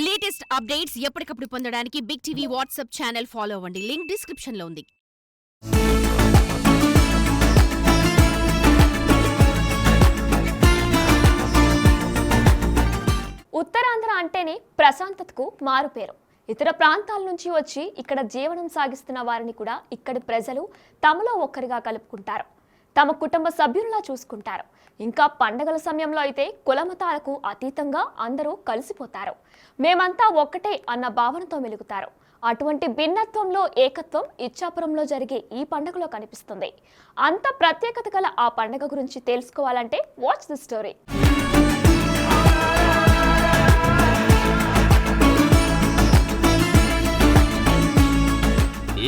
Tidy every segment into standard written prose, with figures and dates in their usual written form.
Latest updates ఎప్పటికప్పుడు పొందడానికి big TV WhatsApp channel follow అవ్వండి. లింక్ డిస్క్రిప్షన్‌లో ఉంది. ఉత్తరాంధ్ర అంటేనే ప్రశాంతతకు మారుపేరు. ఇతర ప్రాంతాల నుంచి వచ్చి ఇక్కడ జీవనం సాగిస్తున్న వారిని కూడా ఇక్కడి ప్రజలు తమలో ఒక్కరిగా కలుపుకుంటారు. తమ కుటుంబ సభ్యుల్లా చూసుకుంటారు. ఇంకా పండగల సమయంలో అయితే కులమతాలకు అతీతంగా అందరూ కలిసిపోతారు. మేమంతా ఒక్కటే అన్న భావనతో మెలుగుతారు. అటువంటి భిన్నత్వంలో ఏకత్వం ఇచ్చాపురంలో జరిగే ఈ పండుగలో కనిపిస్తుంది. అంత ప్రత్యేకత గల ఆ పండుగ గురించి తెలుసుకోవాలంటే వాచ్ ది స్టోరీ.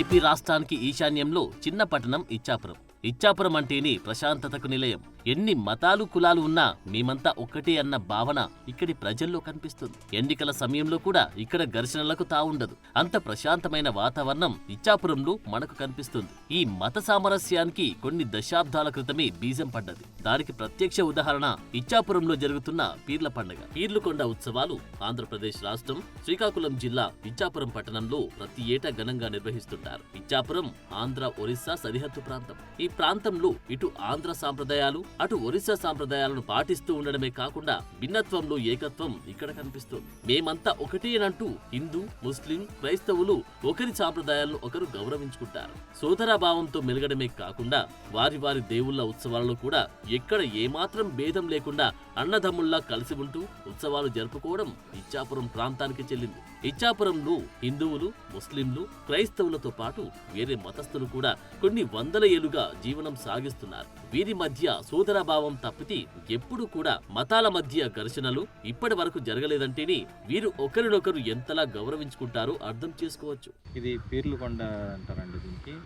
ఏపీ రాష్ట్రానికి ఈశాన్యంలో చిన్న పట్టణం ఇచ్చాపురం. ఇచ్చాపురం అంటేనే ప్రశాంతతకు నిలయం. ఎన్ని మతాలు కులాలు ఉన్నా మేమంతా ఒక్కటే అన్న భావన ఇక్కడి ప్రజల్లో కనిపిస్తుంది. ఎన్నికల సమయంలో కూడా ఇక్కడ ఘర్షణలకు తావుండదు. అంత ప్రశాంతమైన వాతావరణం ఇచ్చాపురంలో మనకు కనిపిస్తుంది. ఈ మత సామరస్యానికి కొన్ని దశాబ్దాల క్రితమే బీజం పడ్డది. దానికి ప్రత్యక్ష ఉదాహరణ ఇచ్చాపురంలో జరుగుతున్న పీర్ల పండుగ. పీర్లుకొండ ఉత్సవాలు ఆంధ్రప్రదేశ్ రాష్ట్రం శ్రీకాకుళం జిల్లా ఇచ్చాపురం పట్టణంలో ప్రతి ఏటా ఘనంగా నిర్వహిస్తుంటారు. ఇచ్చాపురం ఆంధ్ర ఒరిస్సా సరిహద్దు ప్రాంతం. ఈ ప్రాంతంలో ఇటు ఆంధ్ర సాంప్రదాయాలు అటు ఒరిస్సా సాంప్రదాయాలను పాటిస్తూ ఉండడమే కాకుండా భిన్నత్వంలో ఏకత్వం ఇక్కడ కనిపిస్తుంది. మేమంతా ఒకటేనంటూ హిందూ, ముస్లిం, క్రైస్తవులు ఒకరి సాంప్రదాయాలను ఒకరు గౌరవించుకుంటారు. సోదరాభావంతో మెలగడమే కాకుండా వారి వారి దేవుళ్ల ఉత్సవాలలో కూడా ఎక్కడ ఏమాత్రం భేదం లేకుండా అన్నదమ్ముల్లా కలిసి ఉంటూ ఉత్సవాలు జరుపుకోవడం ఇచ్చాపురం ప్రాంతానికి చెల్లింది. ఇచ్చాపురంలో హిందువులు, ముస్లింలు, క్రైస్తవులతో పాటు వేరే మతస్థులు కూడా కొన్ని వందల ఏళ్లుగా జీవనం సాగిస్తున్నారు. వీరి మధ్య సోదరభావం తప్పితే ఎప్పుడూ కూడా మతాల మధ్య ఘర్షణలు ఇప్పటి వరకు జరగలేదంటేనే వీరు ఒకరినొకరు ఎంతలా గౌరవించుకుంటారో అర్థం చేసుకోవచ్చు. ఇది పీర్లుకొండ అంటారండి. దీనికి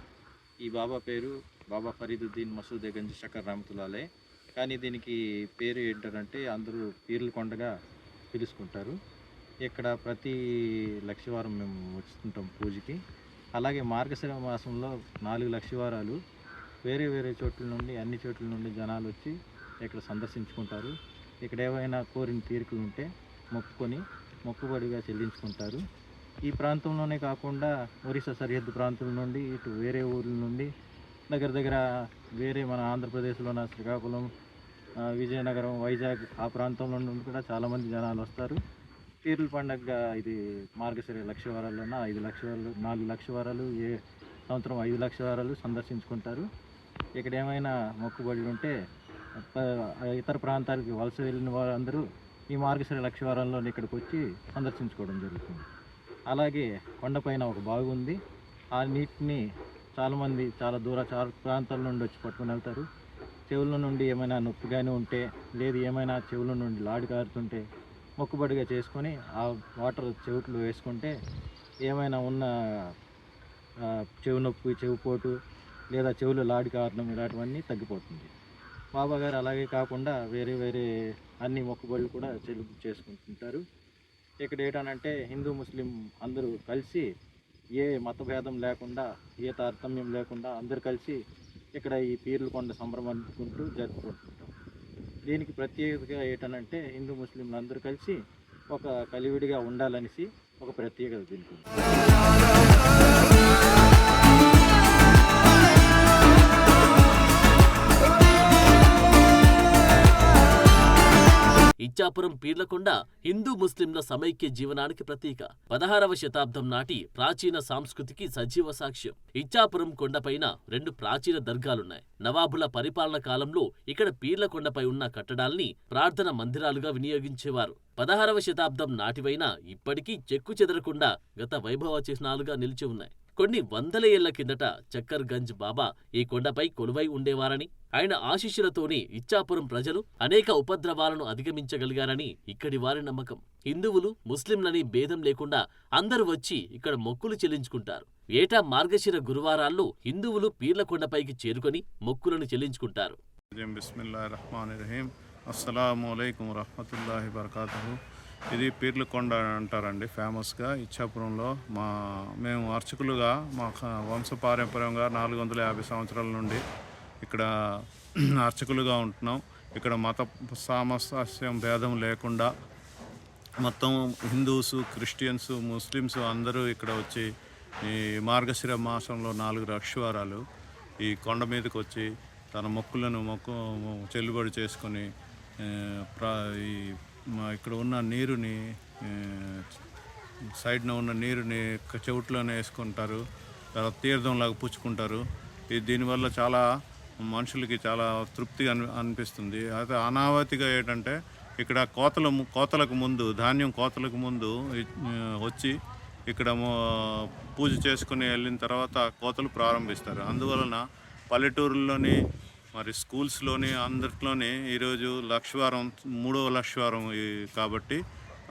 ఈ బాబా పేరు బాబా ఫరీదుద్దీన్ మసూదే గంజ్ షకర్ రహమతుల్లాహ్. కానీ దీనికి పేరు ఏంటంటే అందరూ పీర్లుకొండగా పిలుచుకుంటారు. ఇక్కడ ప్రతి లక్షవారం మేము వస్తుంటాం పూజకి. అలాగే మార్గశిర మాసంలో 4 లక్షవారాలు వేరే వేరే చోట్ల నుండి అన్ని చోట్ల నుండి జనాలు వచ్చి ఇక్కడ సందర్శించుకుంటారు. ఇక్కడ ఏవైనా కోరిన తీరికలు ఉంటే మొక్కుకొని మొక్కుబడిగా చెల్లించుకుంటారు. ఈ ప్రాంతంలోనే కాకుండా ఒరిస్సా సరిహద్దు ప్రాంతం నుండి ఇటు వేరే ఊర్ల నుండి దగ్గర దగ్గర వేరే మన ఆంధ్రప్రదేశ్లో ఉన్న శ్రీకాకుళం, విజయనగరం, వైజాగ్ ఆ ప్రాంతంలో నుండి కూడా చాలామంది జనాలు వస్తారు. పీర్ల పండగ ఇది మార్గశిర లక్షవారాల్లోన 5 లక్షవారాలు 4 లక్షవారాలు ఏ సంవత్సరం 5 లక్షవారాలు సందర్శించుకుంటారు. ఇక్కడ ఏమైనా మొక్కుబడి ఉంటే ఇతర ప్రాంతాలకి వలస వెళ్ళిన వారందరూ ఈ మార్గశిర లక్షవారాల్లో ఇక్కడికి వచ్చి సందర్శించుకోవడం జరుగుతుంది. అలాగే కొండపైన ఒక బావి ఉంది. ఆ నీటిని చాలామంది చాలా ప్రాంతాల నుండి వచ్చి పట్టుకుని వెళ్తారు. చెవుల నుండి ఏమైనా నొప్పిగానే ఉంటే లేదు ఏమైనా చెవుల నుండి లాడి కారుతుంటే మొక్కుబడిగా చేసుకొని ఆ వాటర్ చెవుట్లో వేసుకుంటే ఏమైనా ఉన్న చెవు నొప్పి, చెవిపోటు లేదా చెవులు లాడి కారణం ఇలాంటివన్నీ తగ్గిపోతుంది. బాబా గారు అలాగే కాకుండా వేరే వేరే అన్ని మొక్కుబడులు కూడా చేసుకుంటుంటారు. ఇక్కడ ఏంటనంటే హిందూ, ముస్లిం అందరూ కలిసి ఏ మతభేదం లేకుండా ఏ తారతమ్యం లేకుండా అందరూ కలిసి ఇక్కడ ఈ పీర్లుకొండ సంబరమనుకుంటూ జరుపుకుంటుంటాం. దీనికి ప్రత్యేకతగా ఏంటనంటే హిందూ ముస్లింలు అందరూ కలిసి ఒక కలివిడిగా ఉండాలనేసి ఒక ప్రత్యేకత దీనికి. ఇచ్చాపురం పీర్లకొండ హిందూ ముస్లింల సమైక్య జీవనానికి ప్రతీక. 16వ శతాబ్దం నాటి ప్రాచీన సంస్కృతికి సజీవ సాక్ష్యం. ఇచ్చాపురం కొండపైన 2 ప్రాచీన దర్గాలున్నాయి. నవాబుల పరిపాలన కాలంలో ఇక్కడ పీర్లకొండపై ఉన్న కట్టడాల్ని ప్రార్థన మందిరాలుగా వినియోగించేవారు. 16వ శతాబ్దం నాటివైనా ఇప్పటికీ చెక్కు చెదరకుండా గత వైభవ చిహ్నాలుగా నిలిచి ఉన్నాయి. కొన్ని వందల ఏళ్ల కిందట చక్కర్ గంజ్ బాబా ఈ కొండపై కొలువై ఉండేవారని, ఆయన ఆశీస్సులతోనే ఇచ్చాపురం ప్రజలు అనేక ఉపద్రవాలను అధిగమించగలిగారని ఇక్కడి వారి నమ్మకం. హిందువులు, ముస్లింలని భేదం లేకుండా అందరూ వచ్చి ఇక్కడ మొక్కులు చెల్లించుకుంటారు. ఏటా మార్గశిర గురువారాల్లో హిందువులు పీర్లకొండపైకి చేరుకొని మొక్కులను చెల్లించుకుంటారు. అస్సలాము అలైకుం వరహ్మతుల్లాహి వబరకాతుహు. ఇది పీర్లకొండ అంటారండి ఫేమస్గా ఇచ్చాపురంలో. మేము అర్చకులుగా మా వంశపారంపర్యంగా 450 సంవత్సరాల నుండి ఇక్కడ అర్చకులుగా ఉంటున్నాం. ఇక్కడ మత సామరస్యం భేదం లేకుండా మొత్తం హిందూస్, క్రిస్టియన్స్, ముస్లిమ్స్ అందరూ ఇక్కడ వచ్చి ఈ మార్గశిర మాసంలో 4 లక్షవారాలు ఈ కొండ మీదకి వచ్చి తన మొక్కులను చెల్లుబడి చేసుకొని ఇక్కడ ఉన్న నీరుని సైడ్న ఉన్న నీరుని చెవుట్లోనే వేసుకుంటారు, తర్వాత తీర్థంలాగా పుచ్చుకుంటారు. దీనివల్ల చాలా మనుషులకి చాలా తృప్తిగా అనిపిస్తుంది. అయితే అనావతిగా ఏంటంటే ఇక్కడ కోతలకు ముందు ధాన్యం కోతలకు ముందు వచ్చి ఇక్కడ పూజ చేసుకుని వెళ్ళిన తర్వాత కోతలు ప్రారంభిస్తారు. అందువలన పల్లెటూరుల్లోని మరి స్కూల్స్లోని అందరిలోని ఈరోజు లక్షవారం 3వ లక్షవారం కాబట్టి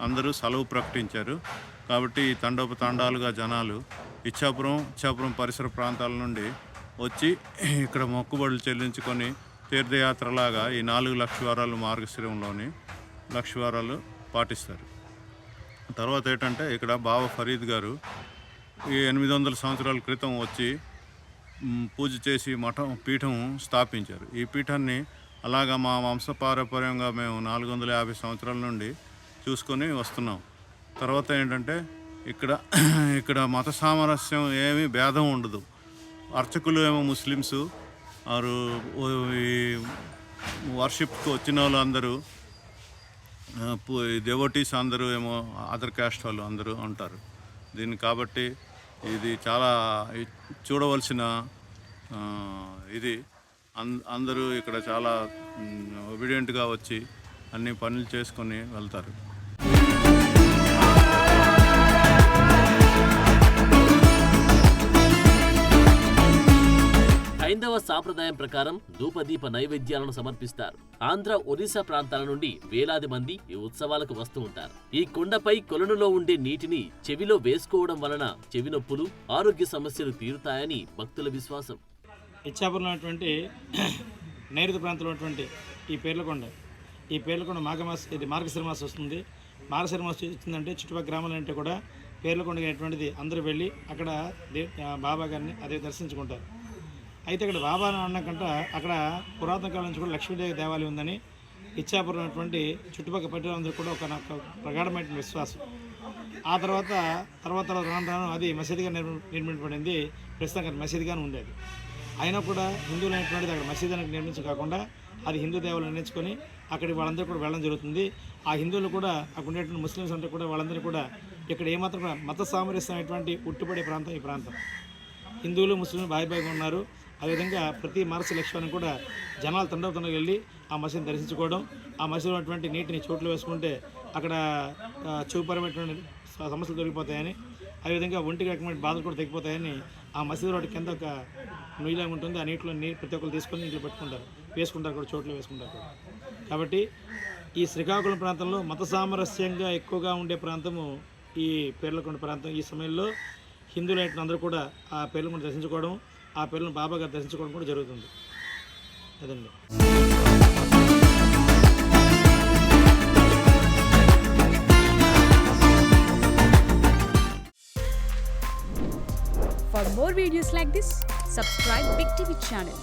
అందరూ సెలవు ప్రకటించారు. కాబట్టి ఈ తండోపతండాలుగా జనాలు ఇచ్చాపురం పరిసర ప్రాంతాల నుండి వచ్చి ఇక్కడ మొక్కుబడులు చెల్లించుకొని తీర్థయాత్రలాగా ఈ 4 లక్షవారాలు మార్గశిరంలోని లక్షవారాలు పాటిస్తారు. తర్వాత ఏంటంటే ఇక్కడ బాబా ఫరీద్ గారు ఈ 800 సంవత్సరాల క్రితం వచ్చి పూజ చేసి పీఠం స్థాపించారు. ఈ పీఠాన్ని అలాగా మా వంశపారంపర్యంగా మేము 450 సంవత్సరాల నుండి చూసుకొని వస్తున్నాం. తర్వాత ఏంటంటే ఇక్కడ మత సామరస్యం ఏమీ భేదం ఉండదు. అర్చకులు ఏమో ముస్లిమ్స్, వారు ఈ వర్షిప్కి వచ్చిన వాళ్ళు అందరూ డెవోటీస్ అందరూ ఏమో అదర్ క్యాస్ట్ వాళ్ళు అందరూ ఉంటారు. దీన్ని కాబట్టి ఇది చాలా చూడవలసిన ఇది. అందరూ ఇక్కడ చాలా ఒబీడియంట్గా వచ్చి అన్ని పనులు చేసుకొని వెళ్తారు. హైందవ సాంప్రదాయం ప్రకారం ధూపదీప నైవేద్యాలను సమర్పిస్తారు. ఆంధ్ర, ఒరిస్సా ప్రాంతాల నుండి వేలాది మంది ఈ ఉత్సవాలకు వస్తూ ఉంటారు. ఈ కొండపై కొలనులో ఉండే నీటిని చెవిలో వేసుకోవడం వలన చెవి నొప్పులు, ఆరోగ్య సమస్యలు తీరుతాయని భక్తుల విశ్వాసం. ఇచ్చాపురంలో ఉన్నటువంటి నైరుతి ప్రాంతంలో ఉన్నటువంటి ఈ పేర్లకొండ ఇది మార్గశిర మాసం వస్తుంది. మార్గశిర మాసం వచ్చిందంటే చుట్టుపక్కల గ్రామాలంటే కూడా పేర్లకొండ అనేటువంటిది అందరూ వెళ్ళి అక్కడ బాబా గారిని అదే దర్శించుకుంటారు. అయితే ఇక్కడ బాబా అన్నకంట అక్కడ పురాతన కాలం నుంచి కూడా లక్ష్మీదేవి దేవాలయం ఉందని ఇచ్చాపురం ఉన్నటువంటి చుట్టుపక్కల పట్టణాలందరూ కూడా ఒక ప్రగాఢమైన విశ్వాసం. ఆ తర్వాత రాను అది మసీదుగా నిర్మించబడింది. ప్రస్తుతం మసీదుగానే ఉండేది. అయినా కూడా హిందువులు అనేటువంటిది అక్కడ మసీదు అనేది నిర్మించడం కాకుండా అది హిందూ దేవాలయం నిర్మించుకొని అక్కడికి వాళ్ళందరూ కూడా వెళ్ళడం జరుగుతుంది. ఆ హిందువులు కూడా అక్కడ ఉండేటువంటి ముస్లిమ్స్ అంతా కూడా వాళ్ళందరూ కూడా ఇక్కడ ఏమాత్రం కూడా మత సామరస్యం అనేటువంటి ఉట్టిపడే ప్రాంతం ఈ ప్రాంతం. హిందువులు, ముస్లింలు బాయిగా ఉన్నారు. అదేవిధంగా ప్రతి మార్చి లక్ష్యాన్ని కూడా జనాలు తండోతండగా వెళ్ళి ఆ మసీదుని దర్శించుకోవడం, ఆ మసీదులో ఉన్నటువంటి నీటిని చోట్లు వేసుకుంటే అక్కడ చూపరమైనటువంటి సమస్యలు దొరికిపోతాయని, అదేవిధంగా ఒంటికి రకమైన బాధలు కూడా తగ్గిపోతాయని ఆ మసీదు రోడ్డు కింద ఒక నుయ్యిలాగా ఉంటుంది. ఆ నీటిలో ప్రతి ఒక్కరు తీసుకొని ఇంట్లో పెట్టుకుంటారు, వేసుకుంటారు కూడా, చోట్లు వేసుకుంటారు కూడా. కాబట్టి ఈ శ్రీకాకుళం ప్రాంతంలో మత సామరస్యంగా ఎక్కువగా ఉండే ప్రాంతము ఈ పేర్లకొండ ప్రాంతం. ఈ సమయంలో హిందువులు అందరూ కూడా ఆ పేర్లను దర్శించుకోవడం, ఆ పేర్లను బాబా గారు దర్శించుకోవడం కూడా జరుగుతుంది. అదండి. For more videos like this, subscribe Big TV channel.